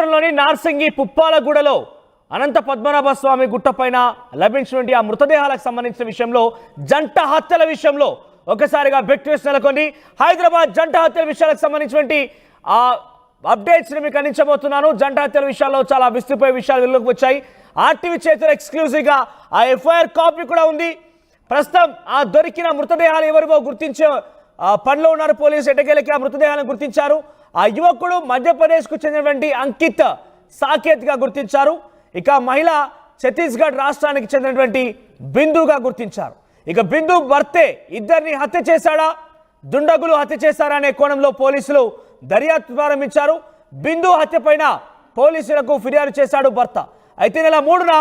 రాష్ట్రంలోని నార్సింగి పుప్పాలగూడలో అనంత పద్మనాభ స్వామి గుట్టపైన లభించినటువంటి ఆ మృతదేహాలకు సంబంధించిన విషయంలో జంట హత్యల విషయంలో ఒకసారిగా బిగ్ ట్విస్ట్ నెలకొంది. హైదరాబాద్ జంట హత్యల విషయాలకు సంబంధించినటువంటి ఆ అప్డేట్స్ ని మీకు అందించబోతున్నాను. జంట హత్యల విషయాల్లో చాలా విస్తుపోయే విషయాలు వెలుగులోకి వచ్చాయి. ఆర్టీవీ చేతుల ఎక్స్క్లూజివ్ గా ఆ ఎఫ్ఐఆర్ కాపీ కూడా ఉంది. ప్రస్తుతం ఆ దొరికిన మృతదేహాలు ఎవరివో గుర్తించే పనిలో ఉన్నారు పోలీసు. ఎటకేలకి ఆ మృతదేహాలను గుర్తించారు. ఆ యువకుడు మధ్యప్రదేశ్ కు చెందినటువంటి అంకిత్ సాకేత్ గా గుర్తించారు. ఇక మహిళ ఛత్తీస్గఢ్ రాష్ట్రానికి చెందినటువంటి బిందుగా గుర్తించారు. ఇక బిందు భర్తే ఇద్దరిని హత్య చేశాడా, దుండగులు హత్య చేశారా అనే కోణంలో పోలీసులు దర్యాప్తు ప్రారంభించారు. బిందు హత్య పైన పోలీసులకు ఫిర్యాదు చేశాడు భర్త. అయితే నెల 3న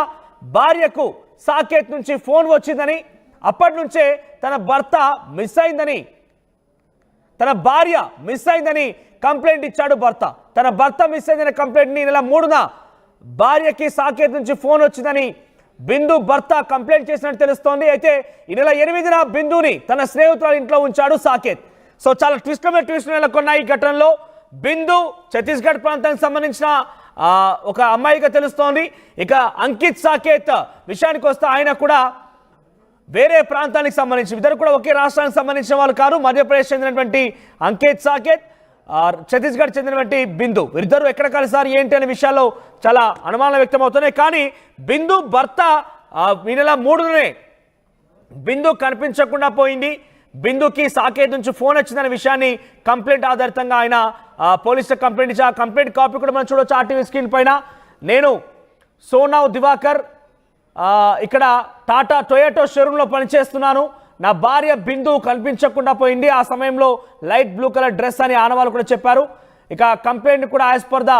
భార్యకు సాకేత్ నుంచి ఫోన్ వచ్చిందని, అప్పటి నుంచే తన భర్త మిస్ అయిందని, తన భార్య మిస్ అయిందని కంప్లైంట్ ఇచ్చాడు భర్త. తన భర్త మిస్ అయిందనే కంప్లైంట్ ని నెల 3న భార్యకి సాకేత్ నుంచి ఫోన్ వచ్చిందని బిందు భర్త కంప్లైంట్ చేసినట్టు తెలుస్తోంది. అయితే ఈ నెల 8న బిందుని తన స్నేహితురాల ఇంట్లో ఉంచాడు సాకేత్. సో చాలా ట్విస్ట్ నెలకొన్నాయి ఈ ఘటనలో. బిందు ఛత్తీస్గఢ్ ప్రాంతానికి సంబంధించిన ఒక అమ్మాయిగా తెలుస్తోంది. ఇక అంకిత్ సాకేత్ విషయానికి వస్తే ఆయన కూడా వేరే ప్రాంతానికి సంబంధించి, ఇద్దరు కూడా ఒకే రాష్ట్రానికి సంబంధించిన వాళ్ళు కాదు. మధ్యప్రదేశ్ చెందినటువంటి అంకిత్ సాకేత్, ఛత్తీస్గఢ్ చెందినటువంటి బిందు, వీరిద్దరు ఎక్కడ కలిసారు ఏంటి అనే విషయాల్లో చాలా అనుమానాలు వ్యక్తమవుతున్నాయి. కానీ బిందు భర్త ఈ నెల 3నే బిందు కనిపించకుండా పోయింది. బిందుకి సాకేత్ నుంచి ఫోన్ వచ్చిందనే విషయాన్ని కంప్లైంట్ ఆధారితంగా ఆయన పోలీసులకు కంప్లైంట్ ఇచ్చి, ఆ కంప్లైంట్ కాపీ కూడా మనం చూడవచ్చు ఆర్టీవీ స్క్రీన్ పైన. నేను సోనావ్ దివాకర్, ఇక్కడ టాటా టొయోటో షోరూంలో పనిచేస్తున్నాను. నా భార్య బిందు కనిపించకుండా పోయింది. ఆ సమయంలో లైట్ బ్లూ కలర్ డ్రెస్ అని ఆనవాళ్ళు కూడా చెప్పారు. ఇక కంప్లైంట్ కూడా as per the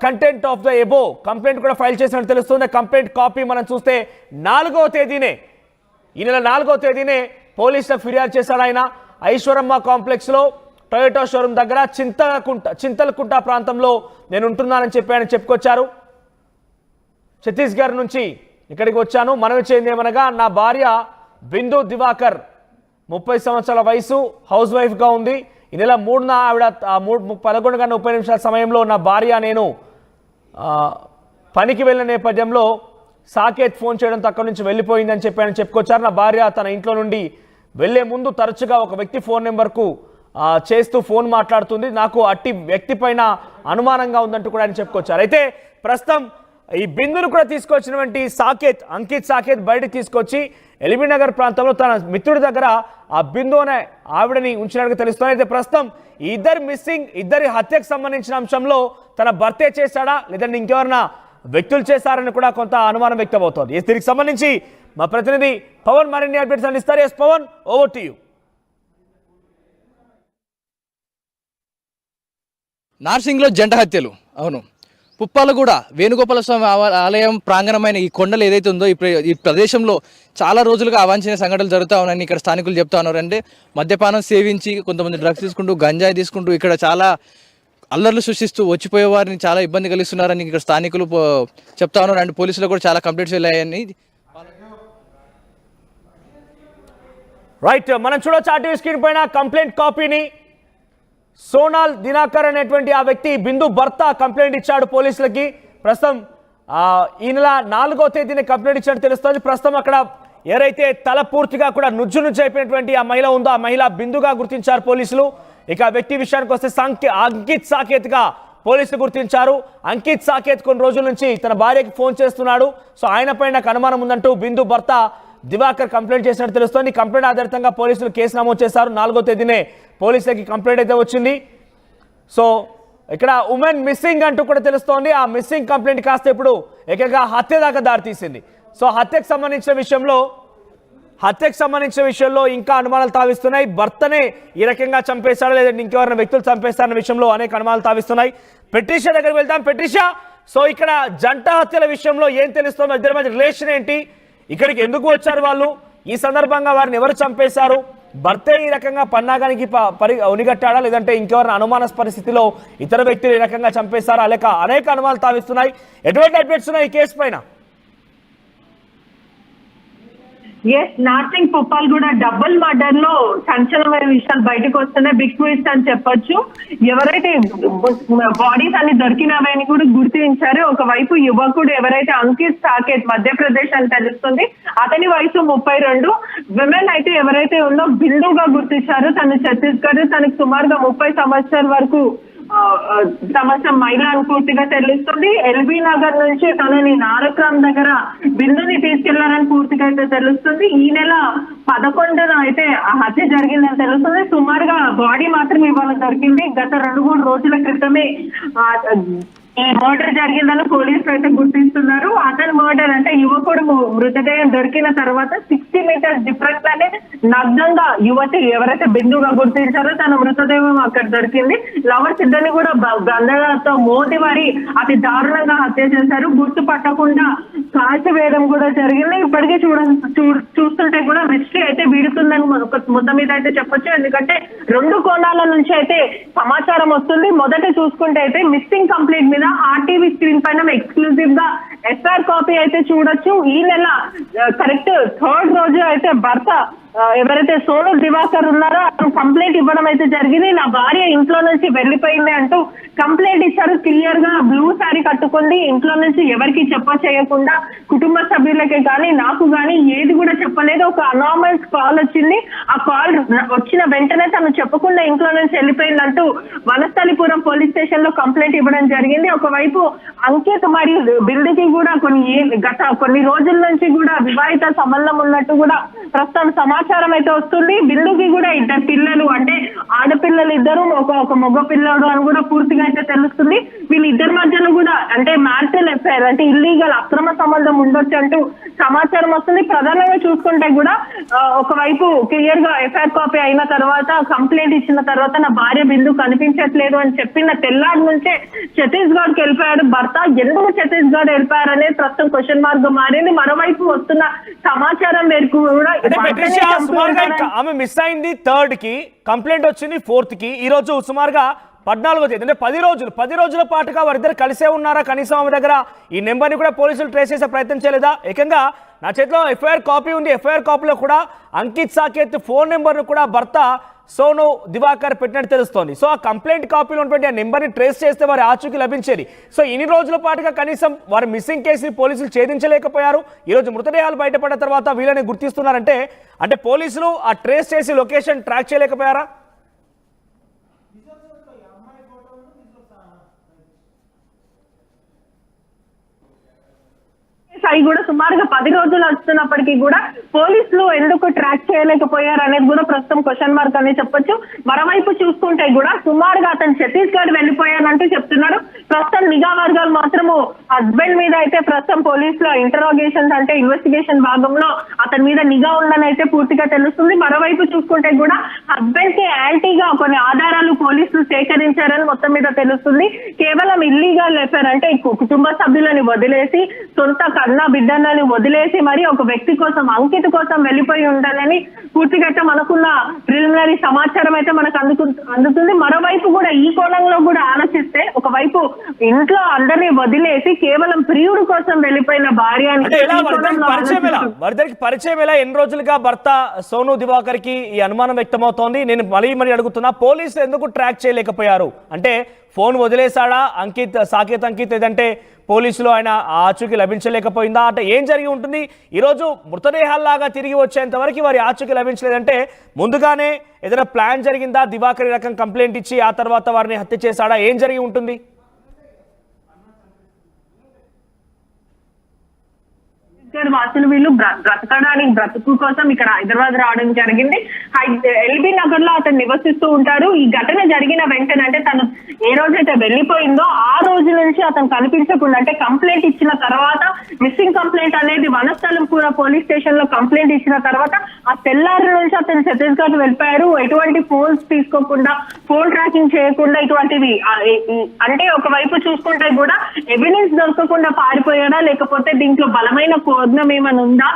content of the above complaint కూడా ఫైల్ చేసినట్టు తెలుస్తుంది. కంప్లైంట్ కాపీ మనం చూస్తే 4వ తేదీనే, ఈ నెల 4వ తేదీనే పోలీసులకు ఫిర్యాదు చేశాడు ఆయన. ఐశ్వరమ్మ కాంప్లెక్స్ లో టొయోటో షోరూమ్ దగ్గర చింతలకుంట ప్రాంతంలో నేను ఉంటున్నానని చెప్పి ఆయన చెప్పుకొచ్చారు. ఛత్తీస్గఢ్ నుంచి ఇక్కడికి వచ్చాను, మనవి చేయండి ఏమనగా నా భార్య బిందు దివాకర్ 30 సంవత్సరాల వయసు, హౌస్ వైఫ్గా ఉంది. ఈ నెల 3న ఆవిడ 11:30 సమయంలో నా భార్య నేను పనికి వెళ్ళిన నేపథ్యంలో సాకేత్ ఫోన్ చేయడంతో అక్కడి నుంచి వెళ్ళిపోయిందని చెప్పి ఆయన చెప్పుకొచ్చారు. నా భార్య తన ఇంట్లో నుండి వెళ్లే ముందు తరచుగా ఒక వ్యక్తి ఫోన్ నెంబర్కు చేస్తూ ఫోన్ మాట్లాడుతుంది. నాకు అట్టి వ్యక్తి పైన అనుమానంగా ఉందంటూ కూడా ఆయన చెప్పుకొచ్చారు. అయితే ప్రస్తుతం ఈ బిందును కూడా తీసుకొచ్చినటువంటి అంకిత్ సాకేత్ బయటకు తీసుకొచ్చి ఎల్బీ నగర్ ప్రాంతంలో తన మిత్రుడి దగ్గర ఆ బిందు అనే ఆవిడని ఉంచినట్టుగా తెలుస్తుంది. అయితే ప్రస్తుతం ఇద్దరి హత్యకు సంబంధించిన అంశంలో తన భర్తే చేశాడా లేదంటే ఇంకెవరైనా వ్యక్తులు చేశారని కూడా కొంత అనుమానం వ్యక్తమవుతోంది. దీనికి సంబంధించి మా ప్రతినిధి పవన్ మరిన్ని అప్డేట్స్ అందిస్తారు. Yes Pavan, over to you. నార్సింగ్లో జంట హత్యలు. అవును, పుప్పాలగూడ వేణుగోపాల స్వామి ఆలయం ప్రాంగణమైన ఈ కొండలు ఏదైతే ఉందో ఈ ప్రదేశంలో చాలా రోజులుగా అవాంఛనీయ సంఘటనలు జరుగుతూ ఉన్నాయని ఇక్కడ స్థానికులు చెప్తా ఉన్నారు. అంటే మద్యపానం సేవించి కొంతమంది డ్రగ్స్ తీసుకుంటూ, గంజాయి తీసుకుంటూ ఇక్కడ చాలా అల్లర్లు సృష్టిస్తూ వచ్చిపోయే వారిని చాలా ఇబ్బంది కలిగిస్తున్నారని ఇక్కడ స్థానికులు చెప్తా ఉన్నారు. అండ్ పోలీసులు కూడా చాలా కంప్లైంట్స్ వెళ్ళాయని. రైట్, మనం చూడొచ్చు ఆర్టీవీ స్క్రీన్ పైన కంప్లైంట్ కాపీని. సోనాల్ దినాకర్ అనేటువంటి ఆ వ్యక్తి బిందు భర్త కంప్లైంట్ ఇచ్చాడు పోలీసులకి. ప్రస్తుతం ఈ నెల 4వ తేదీని కంప్లైంట్ ఇచ్చినట్టు తెలుస్తుంది. ప్రస్తుతం అక్కడ ఎవరైతే తల పూర్తిగా కూడా నుజ్జు అయిపోయినటువంటి ఆ మహిళ ఉందో ఆ మహిళ బిందుగా గుర్తించారు పోలీసులు. ఇక వ్యక్తి విషయానికి వస్తే అంకిత్ సాకేత్ గా పోలీసులు గుర్తించారు. అంకిత్ సాకేత్ కొన్ని రోజుల నుంచి తన భార్యకి ఫోన్ చేస్తున్నాడు. సో ఆయన పైన నాకు అనుమానం ఉందంటూ బిందు భర్త దివాకర్ కంప్లైంట్ చేసినట్టు తెలుస్తోంది. కంప్లైంట్ ఆధారితంగా పోలీసులు కేసు నమోదు చేశారు. 4వ తేదీనే పోలీసులకి కంప్లైంట్ అయితే వచ్చింది. సో ఇక్కడ ఉమెన్ మిస్సింగ్ అంటూ కూడా తెలుస్తోంది. ఆ మిస్సింగ్ కంప్లైంట్ కాస్త ఇప్పుడు ఏకంగా హత్య దాకా దారితీసింది. సో హత్యకు సంబంధించిన విషయంలో ఇంకా అనుమానాలు తావిస్తున్నాయి. భర్తనే ఈ రకంగా చంపేశాడా లేదంటే ఇంకెవరైనా వ్యక్తులు చంపేస్తారన్న విషయంలో అనేక అనుమానాలు తావిస్తున్నాయి. పెట్రిషా దగ్గరికి వెళ్తాం. పెట్రిషా, సో ఇక్కడ జంట హత్యల విషయంలో ఏం తెలుస్తోంది? ఇద్దరి మధ్య రిలేషన్ ఏంటి? ఇక్కడికి ఎందుకు వచ్చారు వాళ్ళు? ఈ సందర్భంగా వారిని ఎవరు చంపేశారు? భర్తే ఈ రకంగా పన్నాగానికి ఉనిగట్టాడా లేదంటే ఇంకెవరైనా అనుమానాస్పద స్థితిలో ఇతర వ్యక్తులు ఈ రకంగా చంపేశారా? లేక అనేక అనుమానాలు తావిస్తున్నాయి. ఎటువంటి అప్డేట్స్ ఉన్నాయి ఈ కేసు పైన? ఎస్, నార్సింగ్ పుప్పాల్ కూడా డబుల్ మర్డర్ లో సంచలనమైన విషయాలు బయటకు వస్తున్నాయి. బిగ్ ట్విస్ట్ అని చెప్పొచ్చు. ఎవరైతే బాడీస్ అన్ని దొరికినవి అని కూడా గుర్తించారు. ఒకవైపు యువకుడు ఎవరైతే అంకిత్ సాకేత్ మధ్యప్రదేశ్ అని తెలుస్తుంది, అతని వయసు 32. విమెన్ అయితే ఎవరైతే ఉందో బిందుగా గుర్తించారు, తను ఛత్తీస్గఢ్, తనకి సుమారుగా 30 సంవత్సరాల వరకు సంవత్సరం మహిళ అని పూర్తిగా తెలుస్తుంది. ఎల్బీ నగర్ నుంచి తనని నారక్రామ్ దగ్గర బిందుని తీసుకెళ్లారని పూర్తిగా అయితే తెలుస్తుంది. ఈ నెల 11న అయితే ఆ హత్య జరిగిందని తెలుస్తుంది. సుమారుగా బాడీ మాత్రం ఇవాళ దొరికింది. గత 2-3 రోజుల క్రితమే ఈ మర్డర్ జరిగిందని పోలీసులు అయితే గుర్తిస్తున్నారు. అతని మర్డర్ అంటే యువకుడు మృతదేహం దొరికిన తర్వాత 60 మీటర్స్ డిఫరెన్స్ లోనే నగ్నంగా యువతి ఎవరైతే బిందుగా గుర్తించారో తన మృతదేహం అక్కడ దొరికింది. లవర్స్ ఇద్దరిని కూడా గంధతో మోటి మరి అతి దారుణంగా హత్య చేశారు. గుర్తుపట్టకుండా కాల్చి వేయడం కూడా జరిగింది. ఇప్పటికే చూస్తుంటే కూడా మిస్టరీ అయితే వీడుతుందని మొత్తం మీద అయితే చెప్పొచ్చు. ఎందుకంటే 2 కోణాల నుంచి అయితే సమాచారం వస్తుంది. మొదట చూసుకుంటే అయితే మిస్సింగ్ కంప్లీట్ మీద ఆర్టీవీ స్క్రీన్ పైన ఎక్స్క్లూజివ్ గా ఎఫ్ఐఆర్ కాపీ అయితే చూడొచ్చు. ఈ నెల కరెక్ట్ 3rd రోజు అయితే భర్త ఎవరైతే సోను దివాకర్ ఉన్నారో అతను కంప్లైంట్ ఇవ్వడం అయితే జరిగింది. నా భార్య ఇంట్లో నుంచి వెళ్లిపోయింది అంటూ కంప్లైంట్ ఇచ్చారు. క్లియర్ గా బ్లూ శారీ కట్టుకుంది, ఇంట్లో నుంచి ఎవరికి చేయకుండా కుటుంబ సభ్యులకే కానీ నాకు కానీ ఏది కూడా చెప్పలేదు. ఒక అనామల్స్ కాల్ వచ్చింది. ఆ కాల్ వచ్చిన వెంటనే తను చెప్పకుండా ఇంట్లో నుంచి వెళ్ళిపోయిందంటూ వనస్థలిపురం పోలీస్ స్టేషన్ లో కంప్లైంట్ ఇవ్వడం జరిగింది. ఒకవైపు అంకిత్ మరియు బిల్లుకి కూడా గత కొన్ని రోజుల నుంచి కూడా వివాహిత సంబంధం ఉన్నట్టు కూడా ప్రస్తుతం సమాచారం అయితే వస్తుంది. బిల్లుకి కూడా 2 పిల్లలు, అంటే ఆడపిల్లలు 2, ఒక మగ పిల్లడు అని కూడా పూర్తిగా అయితే తెలుస్తుంది. వీళ్ళిద్దరి మధ్యలో కూడా అంటే మ్యారిటల్ ఎఫైర్ అంటే ఇల్లీగల్ అక్రమ సంబంధం ఉండొచ్చు అంటూ సమాచారం వస్తుంది. ప్రధానంగా చూసుకుంటే కూడా ఒకవైపు క్లియర్ గా ఎఫ్ఐఆర్ కాపీ అయిన తర్వాత కంప్లైంట్ ఇచ్చిన తర్వాత నా భార్య బిందు కనిపించట్లేదు అని చెప్పిన తెల్లారి నుంచే ఛత్తీస్గఢ్ కి వెళ్ళిపోయాడు భర్త. ఎందుకు ఛత్తీస్గఢ్ వెళ్ళిపోయారు అనేది ప్రస్తుతం క్వశ్చన్ మార్క్ గా మారింది. మరోవైపు వస్తున్న సమాచారం మేరకు కూడా ఆమె మిస్ అయింది 3rd కి, కంప్లైంట్ వచ్చింది 4th కి. ఈ రోజు సుమారుగా 14వ తేదీ అంటే 10 రోజుల పాటుగా వారిద్దరు కలిసే ఉన్నారా? కనీసం ఆమె దగ్గర ఈ నెంబర్ని కూడా పోలీసులు ట్రేస్ చేసే ప్రయత్నం చేయలేదా? ఏకంగా నా చేతిలో ఎఫ్ఐఆర్ కాపీ ఉంది. ఎఫ్ఐఆర్ కాపీలో కూడా అంకిత్ సాకేత్ ఫోన్ నెంబర్ను కూడా భర్త సోను దివాకర్ పెట్టినట్టు తెలుస్తోంది. సో ఆ కంప్లైంట్ కాపీలో ఉన్నటువంటి ఆ నెంబర్ని ట్రేస్ చేస్తే వారి ఆచూకీ లభించేది. సో ఇన్ని రోజుల పాటుగా కనీసం వారి మిస్సింగ్ కేసుని పోలీసులు ఛేదించలేకపోయారు. ఈరోజు మృతదేహాలు బయటపడిన తర్వాత వీళ్ళని గుర్తిస్తున్నారంటే అంటే పోలీసులు ఆ ట్రేస్ చేసి లొకేషన్ ట్రాక్ చేయలేకపోయారా? అవి కూడా సుమారుగా 10 రోజులు వస్తున్నప్పటికీ కూడా పోలీసులు ఎందుకు ట్రాక్ చేయలేకపోయారు అనేది కూడా ప్రస్తుతం క్వశ్చన్ మార్క్ అని చెప్పొచ్చు. మరోవైపు చూసుకుంటే కూడా సుమారుగా అతను ఛత్తీస్గఢ్ వెళ్ళిపోయానంటూ చెప్తున్నారు. ప్రస్తుతం నిఘా వర్గాలు మాత్రము హస్బెండ్ మీద అయితే ప్రస్తుతం పోలీసుల ఇంటరాగేషన్స్ అంటే ఇన్వెస్టిగేషన్ భాగంలో అతని మీద నిఘా ఉందని అయితే పూర్తిగా తెలుస్తుంది. మరోవైపు చూసుకుంటే కూడా హస్బెండ్ కి యాంటీగా కొన్ని ఆధారాలు పోలీసులు సేకరించారని మొత్తం మీద తెలుస్తుంది. కేవలం ఇల్లీగల్ ఎఫైర్ అంటే కుటుంబ సభ్యులని వదిలేసి సొంత కన్నా బిడ్డలని వదిలేసి మరి ఒక వ్యక్తి కోసం అంకిత్ కోసం వెళ్ళిపోయి ఉండాలని పూర్తిగా మనకున్న ప్రిలిమినరీ సమాచారం అయితే మనకు అందుతుంది. మరోవైపు కూడా ఈ కోణంలో కూడా ఆలోచిస్తే ఒకవైపు ఇంట్లో అందరినీ వదిలేసి కేవలం ప్రియుడు కోసం వెళ్ళిపోయిన భార్య పరిచయం ఎలా? ఎన్ని రోజులుగా భర్త సోను దివాకర్ కి ఈ అనుమానం వ్యక్తమవుతోంది. నేను మళ్ళీ అడుగుతున్నా, పోలీసులు ఎందుకు ట్రాక్ చేయలేకపోయారు? అంటే ఫోన్ వదిలేశాడా సాకేత్ అంకిత్, ఏదంటే పోలీసులు ఆయన ఆచూకీ లభించలేకపోయిందా? అంటే ఏం జరిగి ఉంటుంది? ఈరోజు మృతదేహాల్లాగా తిరిగి వచ్చేంత వరకు వారి ఆచూకీ లభించలేదంటే ముందుగానే ఏదైనా ప్లాన్ జరిగిందా? దివాకర్ రకం కంప్లైంట్ ఇచ్చి ఆ తర్వాత వారిని హత్య చేశాడా? ఏం జరిగి ఉంటుంది? వాసులు వీళ్ళు బ్రతకడానికి బ్రతుకు కోసం ఇక్కడ హైదరాబాద్ రావడం జరిగింది. ఎల్బీ నగర్ లో అతను నివసిస్తూ ఉంటారు. ఈ ఘటన జరిగిన వెంటనే అంటే తను ఏ రోజైతే వెళ్ళిపోయిందో ఆ రోజు నుంచి అతను కనిపించకుండా అంటే కంప్లైంట్ ఇచ్చిన తర్వాత మిస్సింగ్ కంప్లైంట్ అనేది వనస్థలిపురం పోలీస్ స్టేషన్ లో కంప్లైంట్ ఇచ్చిన తర్వాత ఆ తెల్లారి నుంచి అతను ఛత్తీస్గఢ్ వెళ్ళిపోయారు. ఎటువంటి ఫోన్స్ తీసుకోకుండా, ఫోన్ ట్రాకింగ్ చేయకుండా ఇటువంటివి అంటే ఒకవైపు చూసుకుంటే కూడా ఎవిడెన్స్ దొరకకుండా పారిపోయాడా లేకపోతే దీంట్లో బలమైన భగ్నం ఏమైనా ఉందా,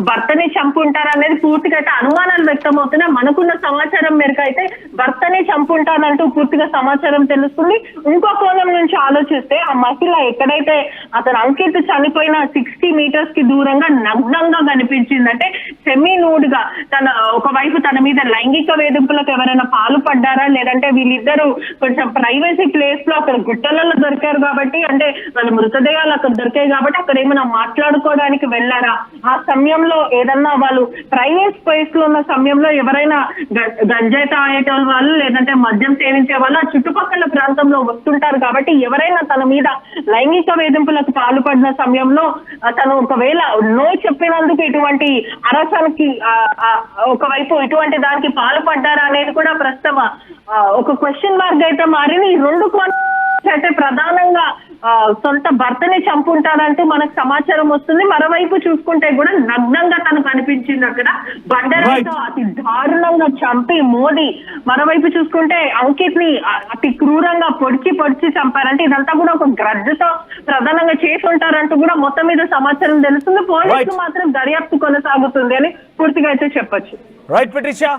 భర్తని చంపుంటారా అనేది పూర్తిగా అయితే అనుమానాలు వ్యక్తం అవుతున్నాయి. మనకున్న సమాచారం మేరకు అయితే భర్తనే చంపుంటారంటూ పూర్తిగా సమాచారం తెలుస్తుంది. ఇంకో కోణం నుంచి ఆలోచిస్తే ఆ మహిళ ఎక్కడైతే అతను అంకిత్ చనిపోయిన 60 మీటర్స్ కి దూరంగా నగ్నంగా కనిపించింది. అంటే సెమీ నూడ్ గా ఒకవైపు తన మీద లైంగిక వేధింపులకు ఎవరైనా పాల్పడ్డారా, లేదంటే వీళ్ళిద్దరూ కొంచెం ప్రైవసీ ప్లేస్ లో అక్కడ గుట్టలలో దొరికారు కాబట్టి, అంటే వాళ్ళ మృతదేహాలు అక్కడ దొరికాయి కాబట్టి అక్కడ ఏమైనా మాట్లాడుకోవడానికి వెళ్ళారా, ఆ సమయంలో ఏదన్నా వాళ్ళు ప్రైవేట్ స్పేస్ లో ఉన్న సమయంలో ఎవరైనా గంజాయి తాగేట వాళ్ళు లేదంటే మద్యం సేవించే వాళ్ళు ఆ చుట్టుపక్కల ప్రాంతంలో వస్తుంటారు కాబట్టి ఎవరైనా తన మీద లైంగిక వేధింపులకు పాల్పడిన సమయంలో తను ఒకవేళ నో చెప్పినందుకు ఇటువంటి అరసానికి ఒకవైపు ఇటువంటి దానికి పాల్పడ్డారా అనేది కూడా ప్రస్తుతం ఒక క్వశ్చన్ మార్క్ అయితే మారింది. ఈ రెండు అయితే ప్రధానంగా సొంత భర్తని చంపుంటారంటూ మనకు సమాచారం వస్తుంది. మరోవైపు చూసుకుంటే కూడా నగ్నంగా తను కనిపించింది అక్కడ బండరాయితో అతి దారుణంగా చంపి మోదీ. మరోవైపు చూసుకుంటే అంకిత్ ని అతి క్రూరంగా పొడిచి చంపారంటే ఇదంతా కూడా ఒక గ్రడ్జతో ప్రధానంగా చేసి ఉంటారంటూ కూడా మొత్తం మీద సమాచారం తెలుస్తుంది. పోలీసులు మాత్రం దర్యాప్తు కొనసాగుతుంది అని పూర్తిగా అయితే చెప్పొచ్చు. Right Patricia.